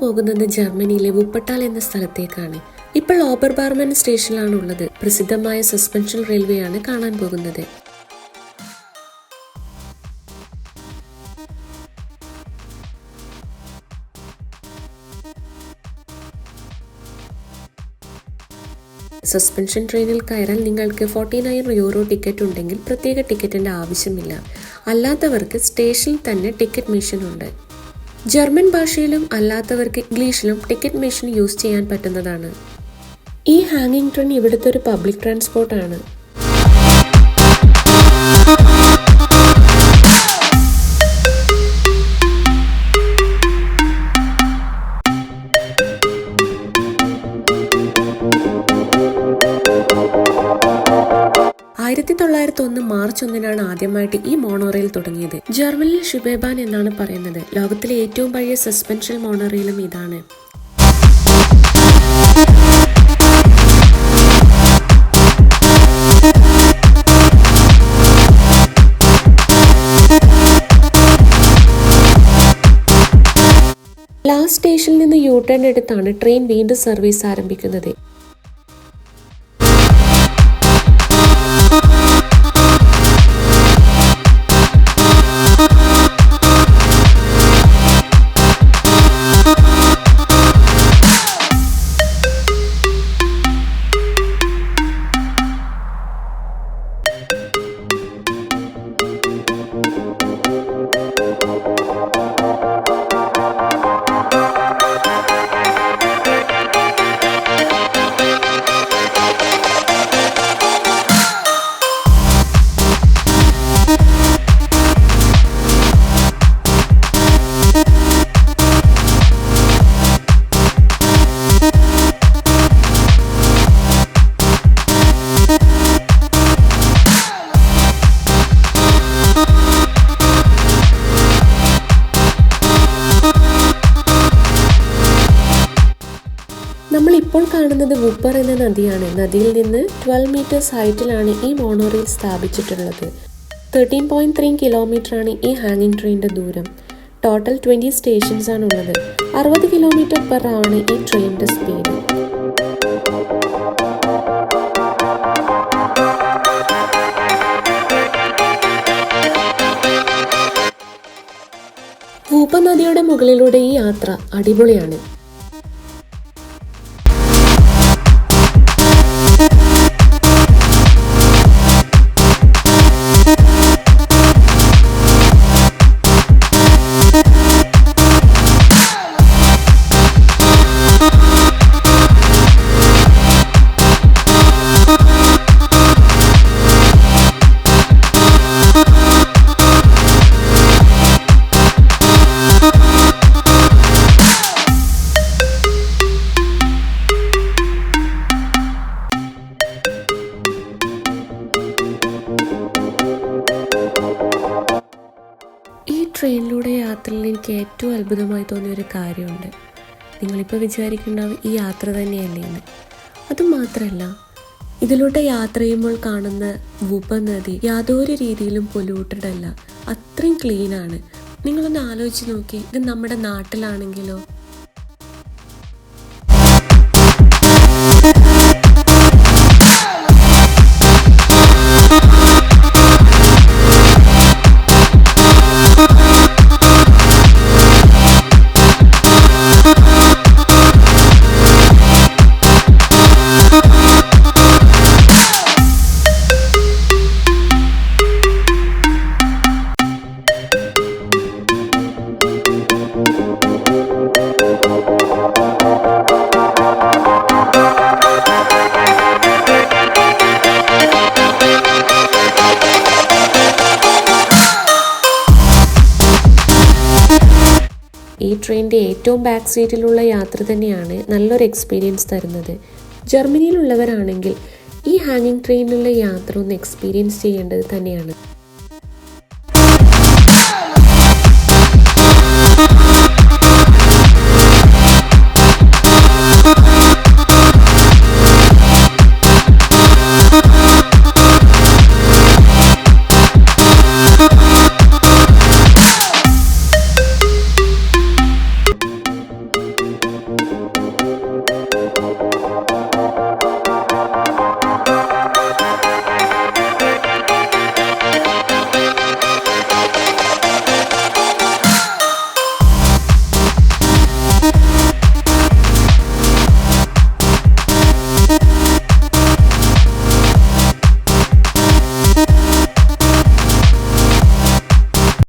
പോകുന്നത് ജർമ്മനിയിലെ വുപ്പട്ടാൽ എന്ന സ്ഥലത്തേക്കാണ്. ഇപ്പോൾ ഓബർബാർമൻ സ്റ്റേഷനിലാണ് ഉള്ളത്. പ്രസിദ്ധമായ സസ്പെൻഷൻ റെയിൽവേ ആണ് കാണാൻ പോകുന്നത്. സസ്പെൻഷൻ ട്രെയിനിൽ കയറാൻ നിങ്ങൾക്ക് 49 യൂറോ ടിക്കറ്റ് ഉണ്ടെങ്കിൽ പ്രത്യേക ടിക്കറ്റിന്റെ ആവശ്യമില്ല. അല്ലാത്തവർക്ക് സ്റ്റേഷനിൽ തന്നെ ടിക്കറ്റ് മെഷീൻ ഉണ്ട്. ജർമ്മൻ ഭാഷയിലും അല്ലാത്തവർക്ക് ഇംഗ്ലീഷിലും ടിക്കറ്റ് മെഷീൻ യൂസ് ചെയ്യാൻ പറ്റുന്നതാണ്. ഈ ഹാങ്ങിങ് ട്രെയിൻ ഇവിടുത്തെ ഒരു പബ്ലിക് ട്രാൻസ്പോർട്ടാണ്. മാർച്ച് 1 ആദ്യമായിട്ട് ഈ മോണോറെയിൽ തുടങ്ങിയത്. ജർമ്മനിയിൽ ഷുബേബാൻ എന്നാണ് പറയുന്നത്. ലോകത്തിലെ ഏറ്റവും പഴയ സസ്പെൻഷൻ മോണോറെയിലും ഇതാണ്. ലാസ്റ്റ് സ്റ്റേഷനിൽ നിന്ന് യു ടേൺ എടുത്താണ് ട്രെയിൻ വീണ്ടും സർവീസ് ആരംഭിക്കുന്നത്. നമ്മളിപ്പോൾ കാണുന്നത് വുപ്പർ എന്ന നദിയാണ്. നദിയിൽ നിന്ന് 12 മീറ്റേഴ്സ് ഹൈറ്റിലാണ് ഈ മോണോറെയിൽ സ്ഥാപിച്ചിട്ടുള്ളത്. 13.3 കിലോമീറ്റർ ആണ് ഈ ഹാങ്ങിങ് ട്രെയിനിന്റെ ദൂരം. ടോട്ടൽ 20 സ്റ്റേഷൻസ് ആണ് ഉള്ളത്. 60 കിലോമീറ്റർ പെർ ആണ് ഈ ട്രെയിനിന്റെ സ്പീഡ്. വൂപ്പ നദിയുടെ മുകളിലൂടെ ഈ യാത്ര അടിപൊളിയാണ്. ട്രെയിനിലൂടെ യാത്രയിൽ എനിക്ക് ഏറ്റവും അത്ഭുതമായി തോന്നിയൊരു കാര്യമുണ്ട്. നിങ്ങളിപ്പോൾ വിചാരിക്കുന്നുണ്ടാവും ഈ യാത്ര തന്നെയല്ലേ എന്ന്. അതുമാത്രമല്ല, ഇതിലൂടെ യാത്ര ചെയ്യുമ്പോൾ കാണുന്ന വുപ്പ നദി യാതൊരു രീതിയിലും പൊല്യൂട്ടഡ് അല്ല. അത്രയും ക്ലീനാണ്. നിങ്ങളൊന്ന് ആലോചിച്ച് നോക്കി, ഇത് നമ്മുടെ നാട്ടിലാണെങ്കിലോ. ഈ ട്രെയിനിൻ്റെ ഏറ്റവും ബാക്ക് സീറ്റിലുള്ള യാത്ര തന്നെയാണ് നല്ലൊരു എക്സ്പീരിയൻസ് തരുന്നത്. ജർമ്മനിയിലുള്ളവരാണെങ്കിൽ ഈ ഹാങ്ങിങ് ട്രെയിനിലുള്ള യാത്ര ഒന്ന് എക്സ്പീരിയൻസ് ചെയ്യേണ്ടത് തന്നെയാണ്.